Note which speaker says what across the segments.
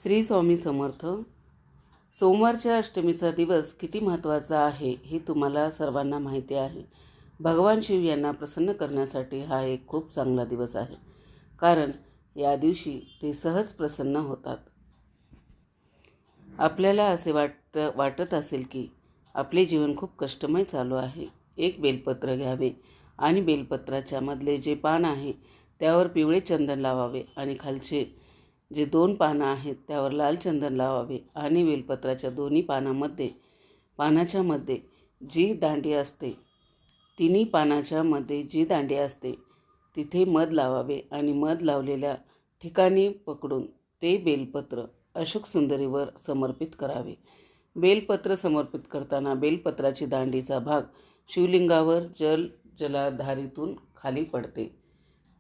Speaker 1: श्री स्वामी समर्थ. सोमवारच्या अष्टमीचा दिवस किती महत्त्वाचा आहे हे तुम्हाला सर्वांना माहिती आहे. भगवान शिव यांना प्रसन्न करण्यासाठी हा एक खूप चांगला दिवस आहे, कारण या दिवशी ते सहज प्रसन्न होतात. आपल्याला असे वाटत असेल की आपले जीवन खूप कष्टमय चालू आहे. एक बेलपत्र घ्यावे आणि बेलपत्राच्या मधले जे पान आहे त्यावर पिवळे चंदन लावावे आणि खालचे जे 2 पानं आहेत त्यावर लाल चंदन लावावे आणि बेलपत्राच्या दोन्ही पानाच्या मध्ये जी दांडी असते, तिन्ही पानाच्या मध्ये जी दांडी असते तिथे मध लावावे आणि मध लावलेल्या ठिकाणी पकडून ते बेलपत्र अशोक सुंदरीवर समर्पित करावे. बेलपत्र समर्पित करताना बेलपत्राची दांडीचा भाग शिवलिंगावर जलधारीतून खाली पडते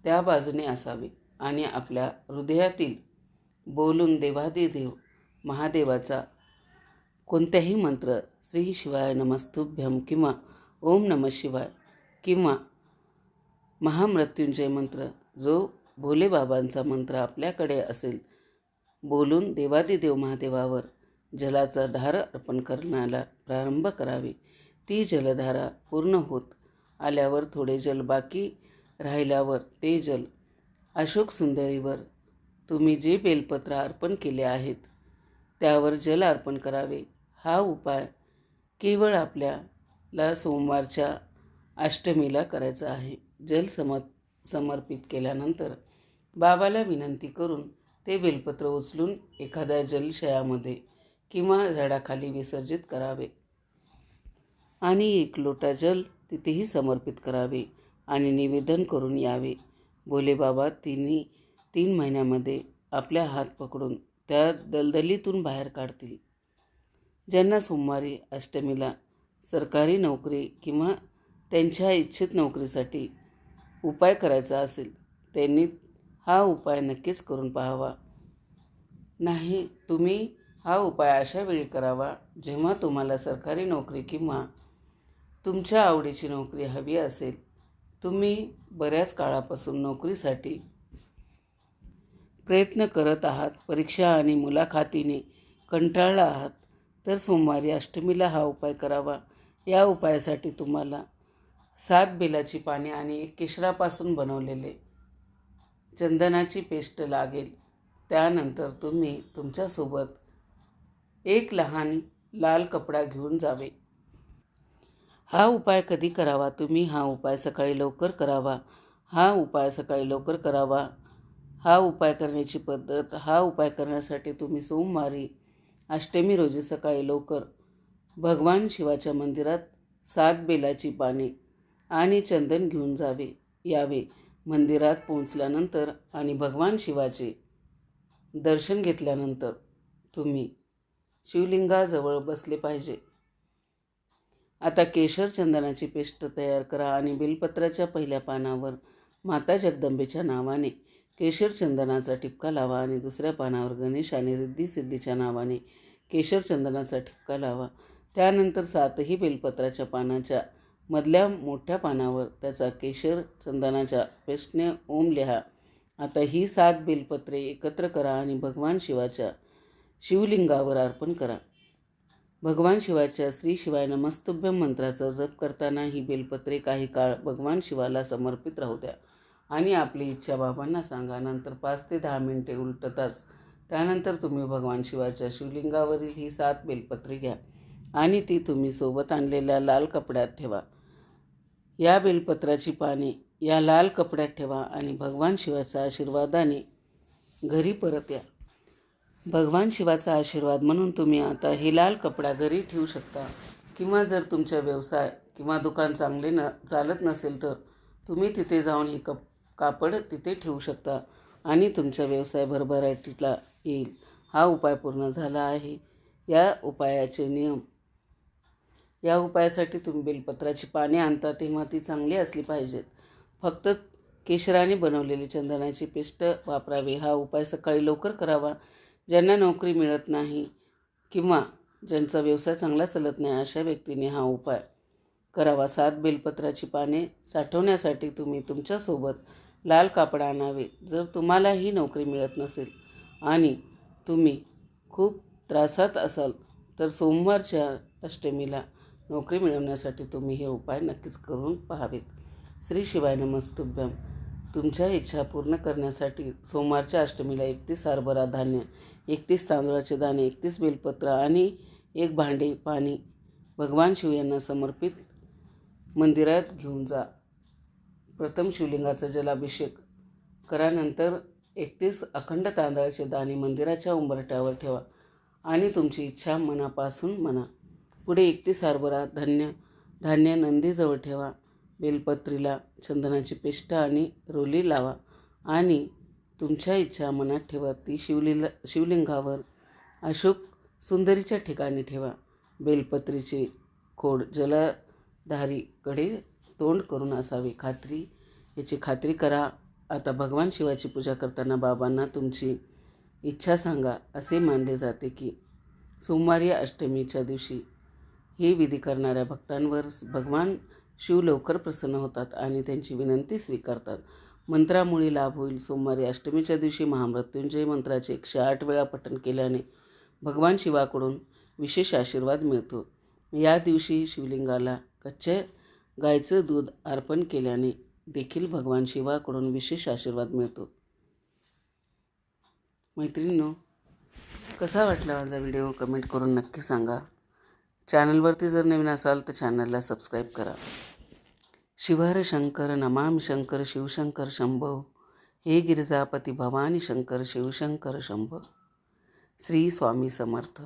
Speaker 1: त्या बाजूने असावे आणि आपल्या हृदयातील बोलून देवादिदेव महादेवाचा कोणताही मंत्र, श्री शिवाय नमस्तुभ्यम किंवा ओम नमः शिवाय किंवा महामृत्युंजय मंत्र, जो भोलेबाबांचा मंत्र आपल्याकडे असेल, बोलून देवादिदेव महादेवावर जलाचा धार अर्पण करण्याला प्रारंभ करावे. ती जलधारा पूर्ण होत आल्यावर थोडे जल बाकी राहिल्यावर ते जल अशोक सुंदरीवर तुम्ही जे बेलपत्र अर्पण केले आहेत त्यावर जल अर्पण करावे. हा उपाय केवळ आपल्याला सोमवारच्या अष्टमीला करायचा आहे. जल समर्पित केल्यानंतर बाबाला विनंती करून ते बेलपत्र उचलून एखाद्या जलशयामध्ये किंवा झाडाखाली विसर्जित करावे आणि 1 लोटा जल तिथेही समर्पित करावे आणि निवेदन करून यावे. भोलेबाबा 3 महिन्यामध्ये आपल्या हात पकडून त्या दलदलीतून बाहेर काढतील. ज्यांना सोमवारी अष्टमीला सरकारी नोकरी किंवा त्यांच्या इच्छित नोकरीसाठी उपाय करायचा असेल, त्यांनी हा उपाय नक्कीच करून पाहावा. नाही, तुम्ही हा उपाय अशा वेळी करावा जेव्हा तुम्हाला सरकारी नोकरी किंवा तुमच्या आवडीची नोकरी हवी असेल. तुम्ही बऱ्याच काळापासून नोकरीसाठी प्रयत्न करत आहात, परीक्षा आणि मुलाखतीने कंटाळला आहात, तर सोमवारी अष्टमीला हा उपाय करावा. या उपायासाठी तुम्हाला 7 बेलाची पाने आणि 1 केशरापासून बनवलेले चंदनाची पेस्ट लागेल. त्यानंतर तुम्ही तुमच्यासोबत 1 लहान लाल कपडा घेऊन जावे. हा उपाय कधी करावा? तुम्ही हा उपाय सकाळी लवकर करावा. हा उपाय करण्याची पद्धत, हा उपाय करण्यासाठी तुम्ही सोमवारी अष्टमी रोजी सकाळी लवकर भगवान शिवाच्या मंदिरात 7 बेलाची पाने आणि चंदन घेऊन यावे. मंदिरात पोहोचल्यानंतर आणि भगवान शिवाचे दर्शन घेतल्यानंतर तुम्ही शिवलिंगाजवळ बसले पाहिजे. आता केशर चंदनाची पेस्ट तयार करा आणि बेलपत्राच्या पहिल्या पानावर माता जगदंबेच्या नावाने केशर चंदनाचा ठिपका लावा आणि दुसऱ्या पानावर गणेश आणि रिद्धी सिद्धीच्या नावाने केशर चंदनाचा ठिपका लावा. त्यानंतर 7ही बेलपत्राच्या पानाच्या मधल्या मोठ्या पानावर त्याचा केशर चंदनाच्या पेस्टने ओम लिहा. आता ही 7 बेलपत्रे एकत्र करा आणि भगवान शिवाच्या शिवलिंगावर अर्पण करा. भगवान शिवाच्या श्री शिवाय नमस्तुभ्यम मंत्राचा जप करताना ही बेलपत्रे काही काळ भगवान शिवाला समर्पित राहू द्या आणि आपली इच्छा बाबांना सांगा. नंतर 5 ते 10 मिनिटे उलटताच त्यानंतर तुम्ही भगवान शिवाच्या शिवलिंगावरील ही 7 बेलपत्रे घ्या आणि ती तुम्ही सोबत आणलेल्या लाल कपड्यात ठेवा. या बेलपत्राची पाने या लाल कपड्यात ठेवा आणि भगवान शिवाच्या आशीर्वादाने घरी परत या. भगवान शिवाचा आशीर्वाद म्हणून तुम्ही आता हे लाल कपडा घरी ठेवू शकता किंवा जर तुमचा व्यवसाय किंवा दुकान चालत नसेल तर तुम्ही तिथे जाऊन हे कापड तिथे ठेवू शकता आणि तुमचा व्यवसाय भरभराटीला येईल. हा उपाय पूर्ण झाला आहे. या उपायाचे नियम: या उपायासाठी तुम्ही बेलपत्राची पाने आणता तेव्हा ती चांगली असली पाहिजेत. फक्त केशराने बनवलेली चंदनाची पेस्ट वापरावी. हा उपाय सकाळी लवकर करावा. ज्यांना नोकरी मिळत नाही किंवा ज्यांचा व्यवसाय चांगला चालत नाही अशा व्यक्तीने हा उपाय करावा. 7 बेलपत्राची पाने साठवण्यासाठी तुम्ही तुमच्यासोबत लाल कापड आणावे. जर तुम्हाला ही नोकरी मिळत नसेल आणि तुम्ही खूप त्रासात असाल तर सोमवारच्या अष्टमीला नोकरी मिळवण्यासाठी तुम्ही हे उपाय नक्कीच करून पाहावेत. श्री शिवाय नमस्तुभ्यम. तुमच्या इच्छा पूर्ण करण्यासाठी सोमवारच्या अष्टमीला 31 हरभरा धान्य, 31 तांदूळाचे दाणे, 31 बेलपत्र आणि 1 भांडे पाणी भगवान शिव यांना समर्पित मंदिरात घेऊन जा. प्रथम शिवलिंगाचा जलाभिषेक करा. नंतर 31 अखंड तांदळाचे दाणे मंदिराच्या उंबरठ्यावर ठेवा आणि तुमची इच्छा मनापासून म्हणा. पुढे 31 हरभरा धान्य नंदीजवळ ठेवा. बेलपत्रीला चंदनाची पेष्ट आणि रोली लावा आणि तुमच्या इच्छा मनात ठेवा ती शिवलिंगावर अशोक सुंदरीच्या ठिकाणी ठेवा. बेलपत्रीचे खोड जलधारीकडे तोंड करून असावे. याची खात्री करा. आता भगवान शिवाची पूजा करताना बाबांना तुमची इच्छा सांगा. असे मानले जाते की सोमवारी अष्टमीच्या दिवशी हे विधी करणाऱ्या भक्तांवर भगवान शिव लवकर प्रसन्न होतात आणि त्यांची विनंती स्वीकारतात. मंत्रामुळे लाभ होईल. सोमवारी अष्टमीच्या दिवशी महामृत्युंजय मंत्राचे 108 वेळा पठण केल्याने भगवान शिवाकडून विशेष आशीर्वाद मिळतो. या दिवशी शिवलिंगाला कच्च्या गायीचं दूध अर्पण केल्याने देखील भगवान शिवाकडून विशेष आशीर्वाद मिळतो. मैत्रिणींनो, कसा वाटला माझा व्हिडिओ कमेंट करून नक्की सांगा. चॅनलवरती जर नवीन असाल तर चॅनलला सबस्क्राईब करा. शिवहर शंकर नमामि शंकर शिवशंकर शंभो. हे गिरिजापती भवानी शंकर शिवशंकर शंभो. श्री स्वामी समर्थ.